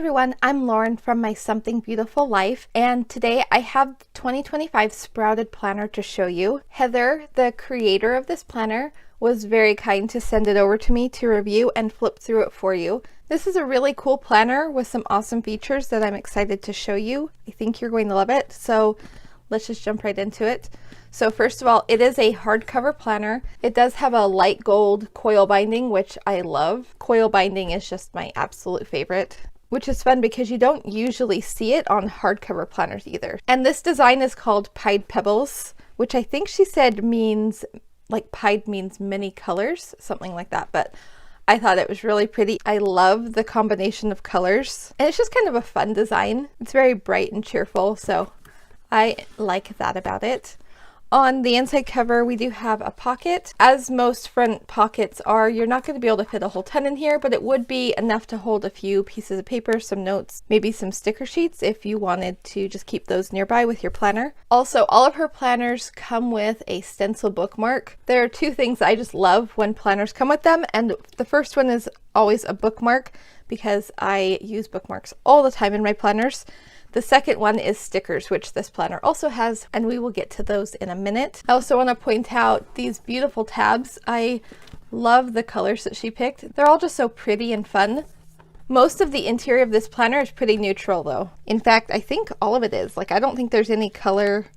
everyone, I'm Lauren from My Something Beautiful Life, and today I have the 2025 Sprouted Planner to show you. Heather, the creator of this planner, was very kind to send it over to me to review and flip through it for you. This is a really cool planner with some awesome features that I'm excited to show you. I think you're going to love it, so let's just jump right into it. So first of all, it is a hardcover planner. It does have a light gold coil binding, which I love. Coil binding is just my absolute favorite, which is fun because you don't usually see it on hardcover planners either. And this design is called Pied Pebbles, which I think she said means, like pied means many colors, something like that, but I thought it was really pretty. I love the combination of colors, and it's just kind of a fun design. It's very bright and cheerful, so I like that about it. On the inside cover, we do have a pocket. As most front pockets are, you're not going to be able to fit a whole ton in here, but it would be enough to hold a few pieces of paper, some notes, maybe some sticker sheets if you wanted to just keep those nearby with your planner. Also, all of her planners come with a stencil bookmark. There are two things I just love when planners come with them, and the first one is always a bookmark because I use bookmarks all the time in my planners. The second one is stickers, which this planner also has, and we will get to those in a minute. I also want to point out these beautiful tabs. I love the colors that she picked. They're all just so pretty and fun. Most of the interior of this planner is pretty neutral though. In fact, I think all of it is. Like, I don't think there's any color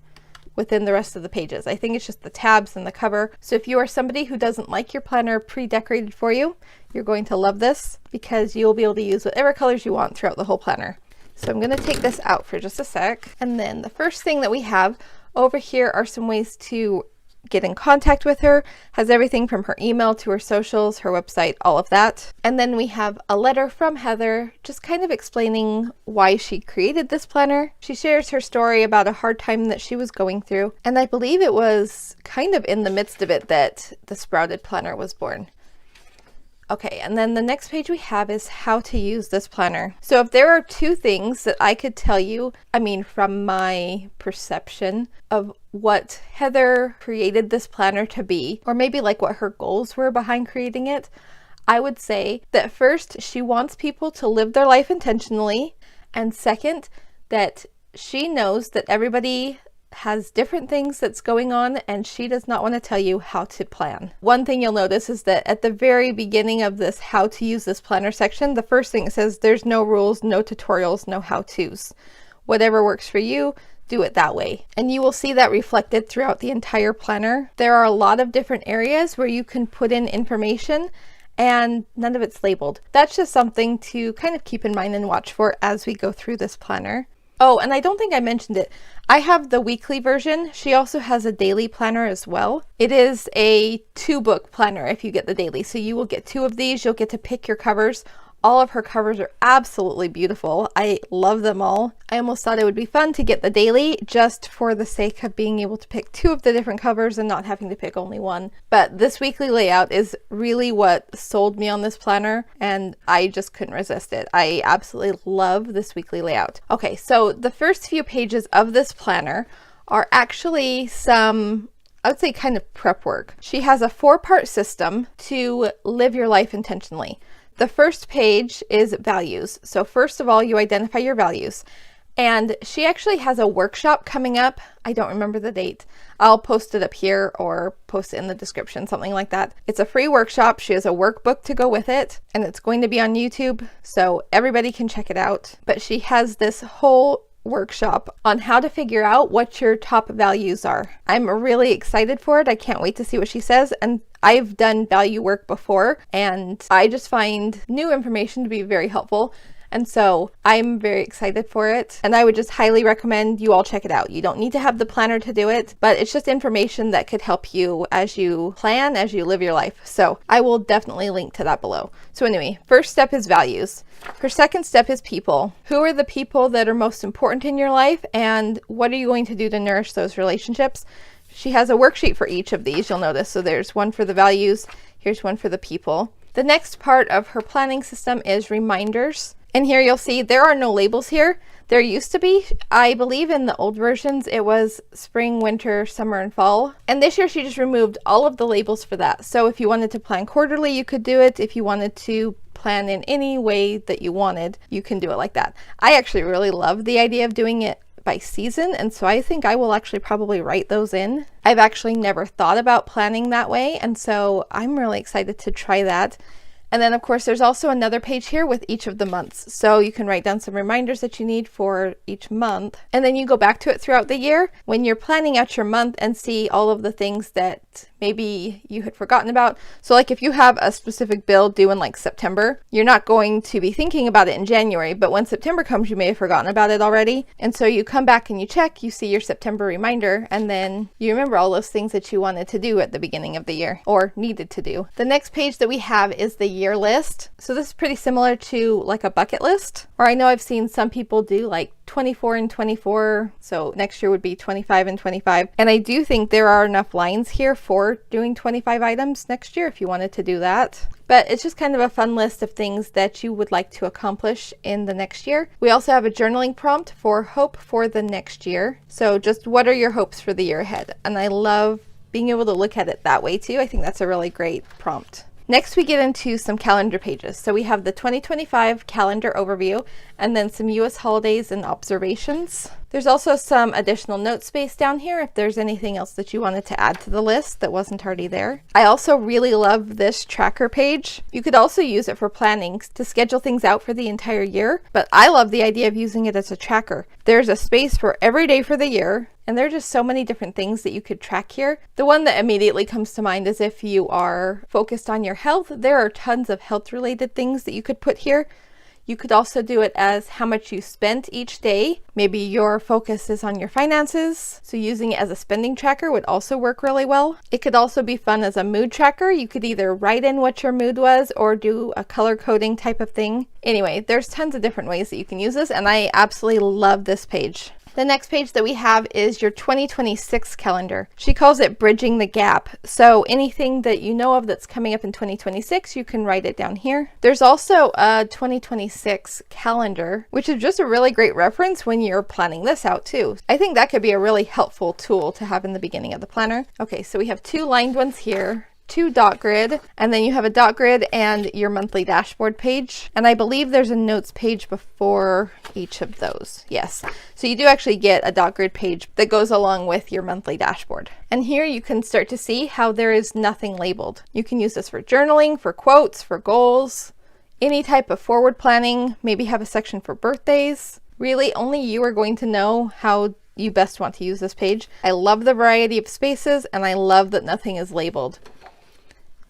within the rest of the pages. I think it's just the tabs and the cover. So if you are somebody who doesn't like your planner pre-decorated for you, you're going to love this because you'll be able to use whatever colors you want throughout the whole planner. So I'm going to take this out for just a sec. And then the first thing that we have over here are some ways to get in contact with her. Has everything from her email to her socials, her website, all of that. And then we have a letter from Heather, just kind of explaining why she created this planner. She shares her story about a hard time that she was going through. And I believe it was kind of in the midst of it that the Sprouted Planner was born. Okay, and then the next page we have is how to use this planner. So if there are two things that I could tell you, I mean, from my perception of what Heather created this planner to be, or maybe like what her goals were behind creating it, I would say that first, she wants people to live their life intentionally, and second, that she knows that everybody has different things that's going on, and she does not want to tell you how to plan. One thing you'll notice is that at the very beginning of this how to use this planner section, the first thing it says, there's no rules, no tutorials, no how-tos. Whatever works for you, do it that way. And you will see that reflected throughout the entire planner. There are a lot of different areas where you can put in information, and none of it's labeled. That's just something to kind of keep in mind and watch for as we go through this planner. Oh, and I don't think I mentioned it. I have the weekly version. She also has a daily planner as well. It is a 2-book planner if you get the daily. So you will get 2 of these. You'll get to pick your covers. All of her covers are absolutely beautiful. I love them all. I almost thought it would be fun to get the daily just for the sake of being able to pick 2 of the different covers and not having to pick only one. But this weekly layout is really what sold me on this planner, and I just couldn't resist it. I absolutely love this weekly layout. Okay, so the first few pages of this planner are actually some, I would say, kind of prep work. She has a 4-part system to live your life intentionally. The first page is values. So first of all, you identify your values. And she actually has a workshop coming up. I don't remember the date. I'll post it up here or post it in the description, something like that. It's a free workshop. She has a workbook to go with it, and it's going to be on YouTube, so everybody can check it out. But she has this whole workshop on how to figure out what your top values are. I'm really excited for it. I can't wait to see what she says. And I've done value work before, and I just find new information to be very helpful. And so I'm very excited for it, and I would just highly recommend you all check it out. You don't need to have the planner to do it, but it's just information that could help you as you plan, as you live your life. So I will definitely link to that below. So anyway, first step is values. Her second step is people. Who are the people that are most important in your life, and what are you going to do to nourish those relationships? She has a worksheet for each of these, you'll notice. So there's one for the values, here's one for the people. The next part of her planning system is reminders. And here you'll see there are no labels here. There used to be. I believe in the old versions it was spring, winter, summer, and fall. And this year she just removed all of the labels for that. So if you wanted to plan quarterly, you could do it. If you wanted to plan in any way that you wanted, you can do it like that. I actually really love the idea of doing it by season, and so I think I will actually probably write those in. I've actually never thought about planning that way, and so I'm really excited to try that. And then of course there's also another page here with each of the months. So you can write down some reminders that you need for each month. And then you go back to it throughout the year when you're planning out your month and see all of the things that maybe you had forgotten about. So like if you have a specific bill due in like September, you're not going to be thinking about it in January, but when September comes, you may have forgotten about it already. And so you come back and you check, you see your September reminder, and then you remember all those things that you wanted to do at the beginning of the year or needed to do. The next page that we have is the year list. So this is pretty similar to like a bucket list, or I know I've seen some people do like 24 and 24, so next year would be 25 and 25. And I do think there are enough lines here for doing 25 items next year if you wanted to do that. But it's just kind of a fun list of things that you would like to accomplish in the next year. We also have a journaling prompt for hope for the next year. So just what are your hopes for the year ahead? And I love being able to look at it that way too. I think that's a really great prompt. Next, we get into some calendar pages. So we have the 2025 calendar overview and then some US holidays and observations. There's also some additional note space down here if there's anything else that you wanted to add to the list that wasn't already there. I also really love this tracker page. You could also use it for planning to schedule things out for the entire year, but I love the idea of using it as a tracker. There's a space for every day for the year, and there are just so many different things that you could track here. The one that immediately comes to mind is if you are focused on your health, there are tons of health related things that you could put here. You could also do it as how much you spent each day. Maybe your focus is on your finances, so using it as a spending tracker would also work really well. It could also be fun as a mood tracker. You could either write in what your mood was or do a color coding type of thing. Anyway, there's tons of different ways that you can use this, and I absolutely love this page. The next page that we have is your 2026 calendar. She calls it Bridging the Gap. So anything that you know of that's coming up in 2026, you can write it down here. There's also a 2026 calendar, which is just a really great reference when you're planning this out too. I think that could be a really helpful tool to have in the beginning of the planner. Okay, so we have two lined ones here, two dot grid, and then you have a dot grid and your monthly dashboard page. And I believe there's a notes page before each of those. Yes. So you do actually get a dot grid page that goes along with your monthly dashboard. And here you can start to see how there is nothing labeled. You can use this for journaling, for quotes, for goals, any type of forward planning, maybe have a section for birthdays. Really, only you are going to know how you best want to use this page. I love the variety of spaces, and I love that nothing is labeled.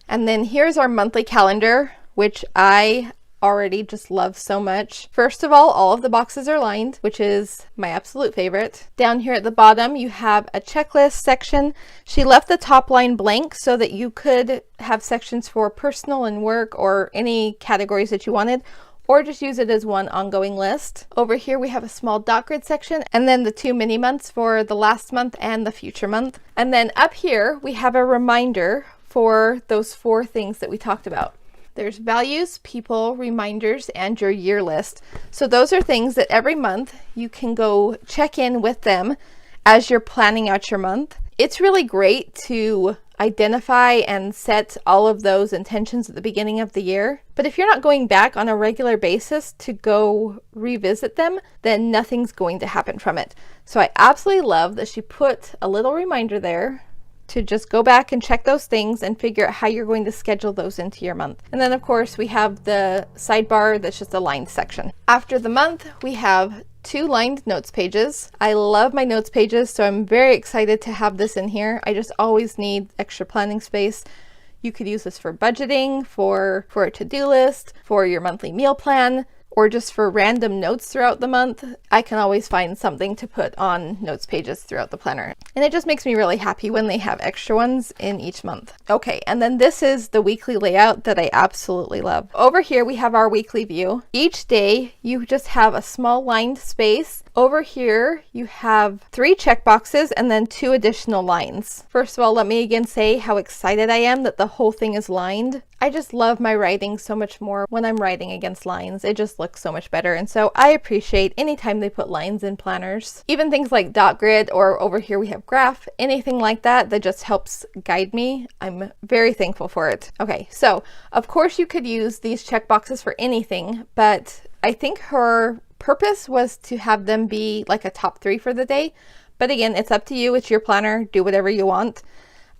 And then here's our monthly calendar, which I already just love so much. First of all of the boxes are lined, which is my absolute favorite. Down here at the bottom, you have a checklist section. She left the top line blank so that you could have sections for personal and work or any categories that you wanted, or just use it as one ongoing list. Over here we have a small dot grid section, and then the two mini months for the last month and the future month. And then up here we have a reminder for those four things that we talked about. There's values, people, reminders, and your year list. So those are things that every month you can go check in with them as you're planning out your month. It's really great to identify and set all of those intentions at the beginning of the year. But if you're not going back on a regular basis to go revisit them, then nothing's going to happen from it. So I absolutely love that she put a little reminder there to just go back and check those things and figure out how you're going to schedule those into your month. And then of course we have the sidebar that's just a lined section. After the month, we have two lined notes pages. I love my notes pages, so I'm very excited to have this in here. I just always need extra planning space. You could use this for budgeting, for a to-do list, for your monthly meal plan, or just for random notes throughout the month. I can always find something to put on notes pages throughout the planner. And it just makes me really happy when they have extra ones in each month. Okay, and then this is the weekly layout that I absolutely love. Over here we have our weekly view. Each day you just have a small lined space. Over here you have 3 check boxes and then 2 additional lines. First of all, let me again say how excited I am that the whole thing is lined. I just love my writing so much more when I'm writing against lines. It just looks so much better. And so I appreciate anytime they put lines in planners. Even things like dot grid, or over here we have graph, anything like that that just helps guide me. I'm very thankful for it. Okay, so of course you could use these check boxes for anything, but I think her purpose was to have them be like a top 3 for the day. But again, it's up to you. It's your planner. Do whatever you want.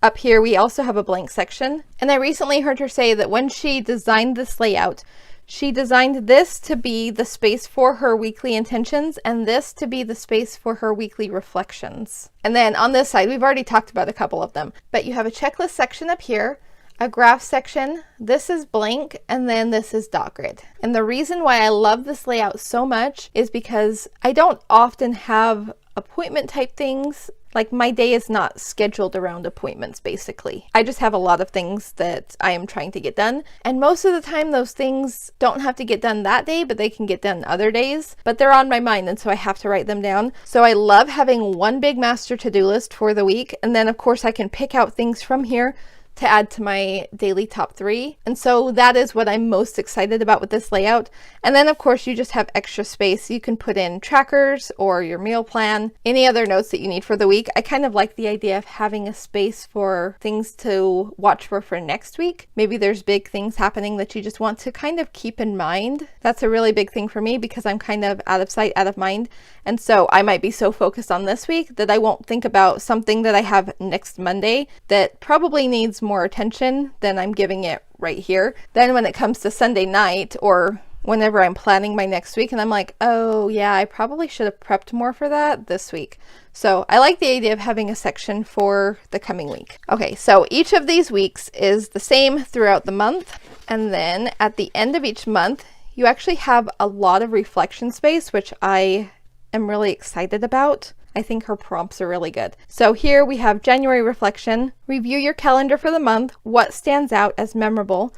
Up here, we also have a blank section. And I recently heard her say that when she designed this layout, she designed this to be the space for her weekly intentions and this to be the space for her weekly reflections. And then on this side, we've already talked about a couple of them, but you have a checklist section up here, a graph section, this is blank, and then this is dot grid. And the reason why I love this layout so much is because I don't often have appointment type things. Like my day is not scheduled around appointments, basically. I just have a lot of things that I am trying to get done. And most of the time those things don't have to get done that day, but they can get done other days. But they're on my mind, and so I have to write them down. So I love having one big master to-do list for the week. And then of course I can pick out things from here to add to my daily top 3. And so that is what I'm most excited about with this layout. And then of course you just have extra space. You can put in trackers or your meal plan, any other notes that you need for the week. I kind of like the idea of having a space for things to watch for next week. Maybe there's big things happening that you just want to kind of keep in mind. That's a really big thing for me because I'm kind of out of sight, out of mind. And so I might be so focused on this week that I won't think about something that I have next Monday that probably needs more attention than I'm giving it right here. Then when it comes to Sunday night or whenever I'm planning my next week and I'm like, oh yeah, I probably should have prepped more for that this week. So I like the idea of having a section for the coming week. Okay, so each of these weeks is the same throughout the month. And then at the end of each month, you actually have a lot of reflection space, which I am really excited about. I think her prompts are really good. So here we have January reflection. Review your calendar for the month. What stands out as memorable?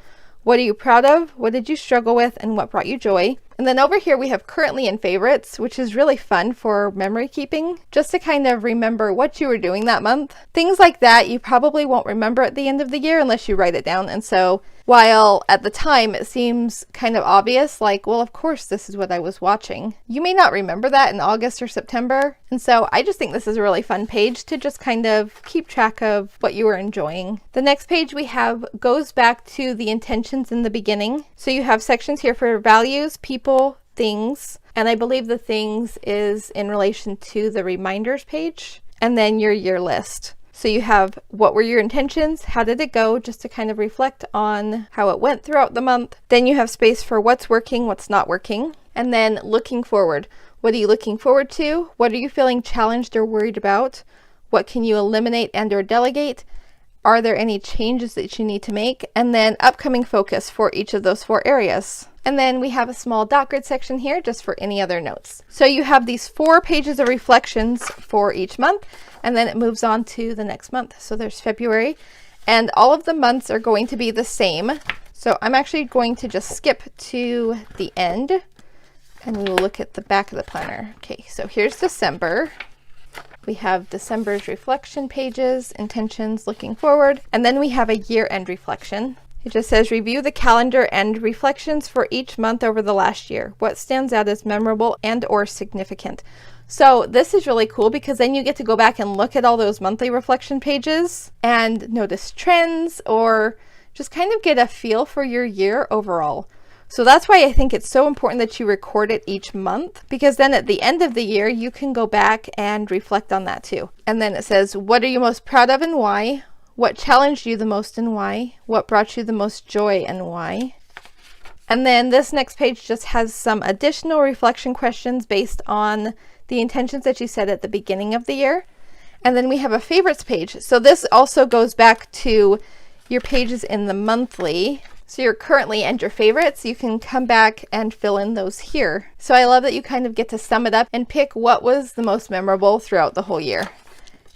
What are you proud of? What did you struggle with? And what brought you joy? And then over here we have currently and favorites, which is really fun for memory keeping, just to kind of remember what you were doing that month. Things like that you probably won't remember at the end of the year unless you write it down. And so while at the time it seems kind of obvious, like, well, of course this is what I was watching, you may not remember that in August or September. And so I just think this is a really fun page to just kind of keep track of what you were enjoying. The next page we have goes back to the intentions in the beginning. So you have sections here for values, people, things, and I believe the things is in relation to the reminders page, and then your year list. So you have what were your intentions, how did it go, just to kind of reflect on how it went throughout the month. Then you have space for what's working, what's not working, and then looking forward. What are you looking forward to? What are you feeling challenged or worried about? What can you eliminate and or delegate? Are there any changes that you need to make? And then upcoming focus for each of those 4 areas. And then we have a small dot grid section here just for any other notes. So you have these 4 pages of reflections for each month, and then it moves on to the next month. So there's February, and all of the months are going to be the same. So I'm actually going to just skip to the end, and we will look at the back of the planner. Okay, so here's December. We have December's reflection pages, intentions, looking forward, and then we have a year-end reflection. It just says review the calendar and reflections for each month over the last year. What stands out as memorable and or significant? So this is really cool because then you get to go back and look at all those monthly reflection pages and notice trends or just kind of get a feel for your year overall. So that's why I think it's so important that you record it each month, because then at the end of the year, you can go back and reflect on that too. And then it says, what are you most proud of and why? What challenged you the most and why? What brought you the most joy and why? And then this next page just has some additional reflection questions based on the intentions that you set at the beginning of the year. And then we have a favorites page. So this also goes back to your pages in the monthly. So your currently and your favorites, you can come back and fill in those here. So I love that you kind of get to sum it up and pick what was the most memorable throughout the whole year.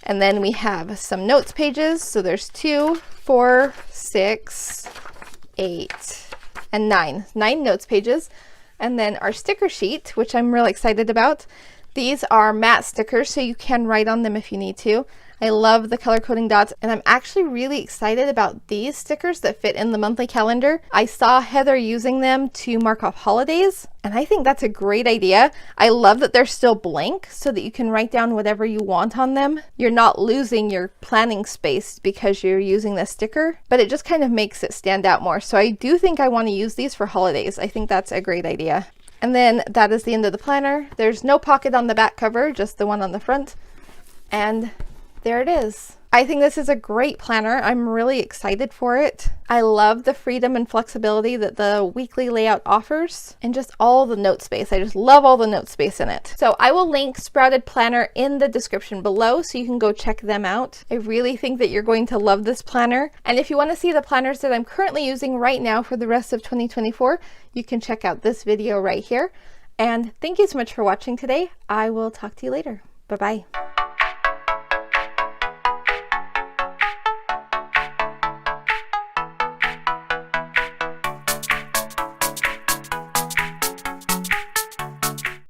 And then we have some notes pages. So there's 2, 4, 6, 8, and 9. 9 notes pages. And then our sticker sheet, which I'm really excited about. These are matte stickers, so you can write on them if you need to. I love the color coding dots, and I'm actually really excited about these stickers that fit in the monthly calendar. I saw Heather using them to mark off holidays, and I think that's a great idea. I love that they're still blank so that you can write down whatever you want on them. You're not losing your planning space because you're using this sticker, but it just kind of makes it stand out more. So I do think I want to use these for holidays. I think that's a great idea. And then that is the end of the planner. There's no pocket on the back cover, just the one on the front. And there it is. I think this is a great planner. I'm really excited for it. I love the freedom and flexibility that the weekly layout offers, and just all the note space. I just love all the note space in it. So I will link Sprouted Planner in the description below so you can go check them out. I really think that you're going to love this planner. And if you want to see the planners that I'm currently using right now for the rest of 2024, you can check out this video right here. And thank you so much for watching today. I will talk to you later. Bye-bye.